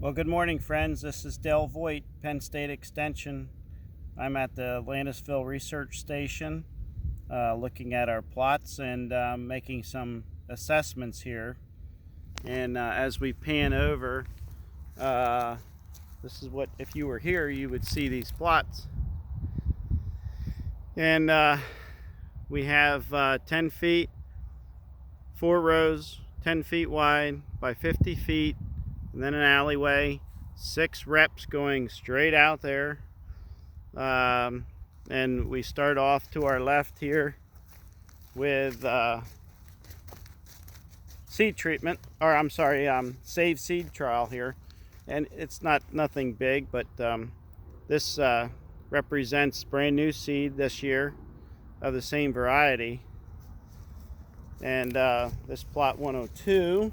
Well, good morning, friends. This is Dale Voigt, Penn State Extension. I'm at the Landisville Research Station looking at our plots and making some assessments here. And as we pan over, this is what, if you were here, you would see these plots. And we have 10 feet, 4 rows, 10 feet wide by 50 feet. And then an alleyway, 6 reps going straight out there. And we start off to our left here with seed treatment, or I'm sorry, save seed trial here. And it's nothing big, but this represents brand new seed this year of the same variety. And this plot 102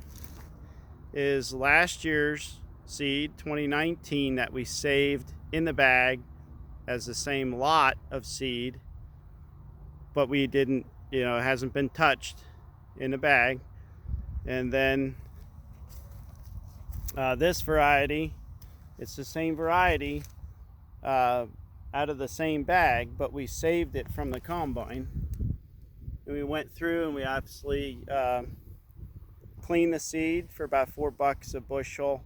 is last year's seed, 2019, that we saved in the bag as the same lot of seed, but we didn't, it hasn't been touched in the bag. And then this variety, it's the same variety out of the same bag, but we saved it from the combine. And we went through and we obviously clean the seed for about $4 a bushel.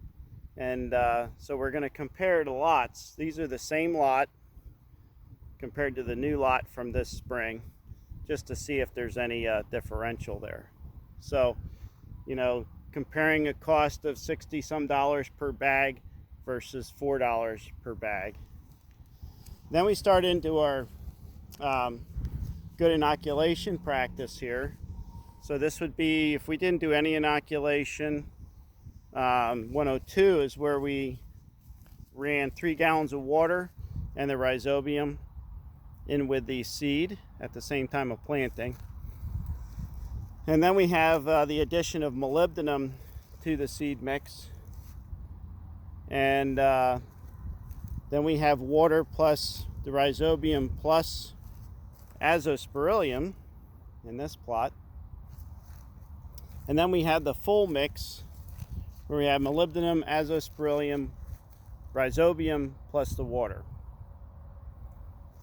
And so we're going to compare the lots. These are the same lot compared to the new lot from this spring, just to see if there's any differential there. So, comparing a cost of $60 some per bag versus $4 per bag. Then we start into our good inoculation practice here. So this would be, if we didn't do any inoculation, 102 is where we ran 3 gallons of water and the rhizobium in with the seed at the same time of planting. And then we have the addition of molybdenum to the seed mix. And then we have water plus the rhizobium plus azospirillum in this plot. And then we have the full mix where we have molybdenum, azospirillum, rhizobium plus the water.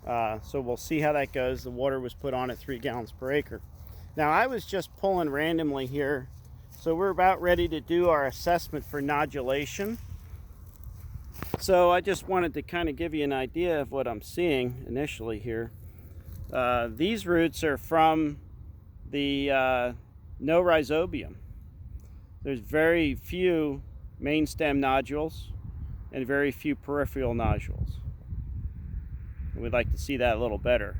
So we'll see how that goes. The water was put on at 3 gallons per acre. Now I was just pulling randomly here. So we're about ready to do our assessment for nodulation. So I just wanted to kind of give you an idea of what I'm seeing initially here. These roots are from the no rhizobium. There's very few main stem nodules and very few peripheral nodules. And we'd like to see that a little better.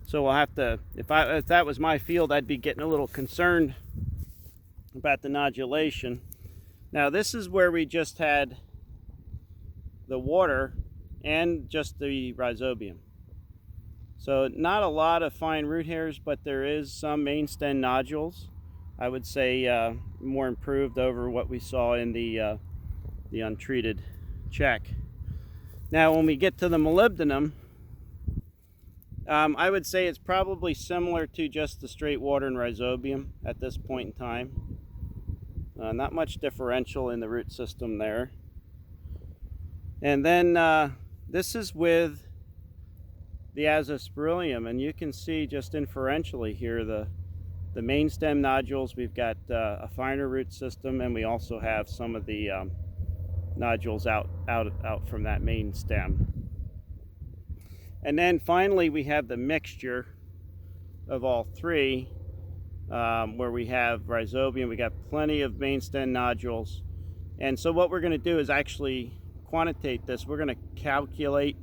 So we'll have to, if that was my field, I'd be getting a little concerned about the nodulation. Now this is where we just had the water and just the rhizobium. So not a lot of fine root hairs, but there is some main stem nodules. I would say more improved over what we saw in the untreated check. Now when we get to the molybdenum, I would say it's probably similar to just the straight water and rhizobium at this point in time. Not much differential in the root system there. And then this is with the azospirillum, and you can see just inferentially here the main stem nodules. We've got a finer root system, and we also have some of the nodules out from that main stem. And then finally we have the mixture of all three, where we have rhizobium. We got plenty of main stem nodules. And so what we're going to do is actually quantitate this. We're going to calculate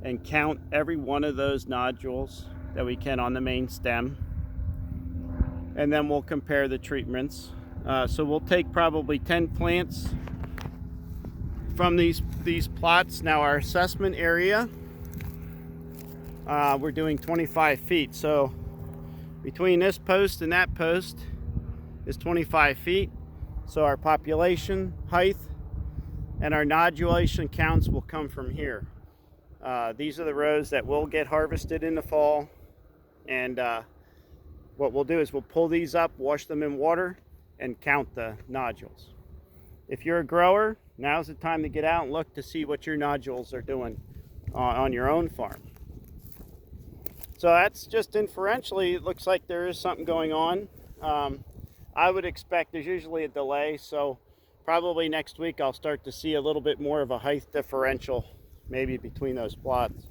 and count every one of those nodules that we can on the main stem, and then we'll compare the treatments. So we'll take probably 10 plants from these plots. Now our assessment area, we're doing 25 feet. So between this post and that post is 25 feet. So our population height and our nodulation counts will come from here. These are the rows that will get harvested in the fall, and what we'll do is we'll pull these up, wash them in water, and count the nodules. if you're a grower, now's the time to get out and look to see what your nodules are doing on your own farm. So that's just inferentially, it looks like there is something going on. I would expect there's usually a delay, so probably next week I'll start to see a little bit more of a height differential maybe between those plots.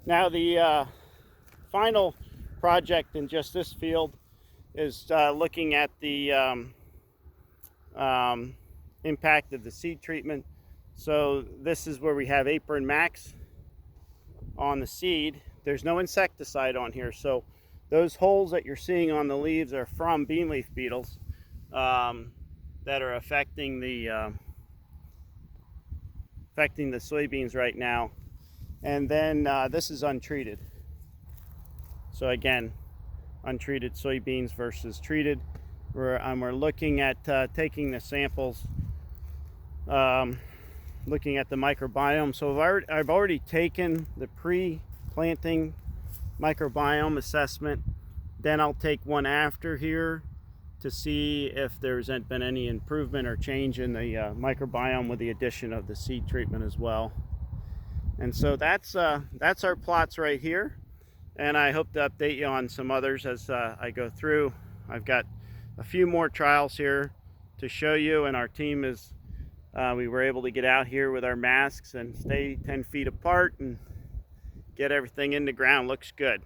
Now the final project in just this field is looking at the impact of the seed treatment. So this is where we have Apron Max on the seed. There's no insecticide on here, so those holes that you're seeing on the leaves are from bean leaf beetles that are affecting the soybeans right now. And then this is untreated. So again, untreated soybeans versus treated. We're looking at taking the samples, looking at the microbiome. So I've already taken the pre-planting microbiome assessment. Then I'll take one after here to see if there's been any improvement or change in the microbiome with the addition of the seed treatment as well. And so that's our plots right here, and I hope to update you on some others as I go through. I've got a few more trials here to show you, and our team is we were able to get out here with our masks and stay 10 feet apart and get everything in the ground. Looks good.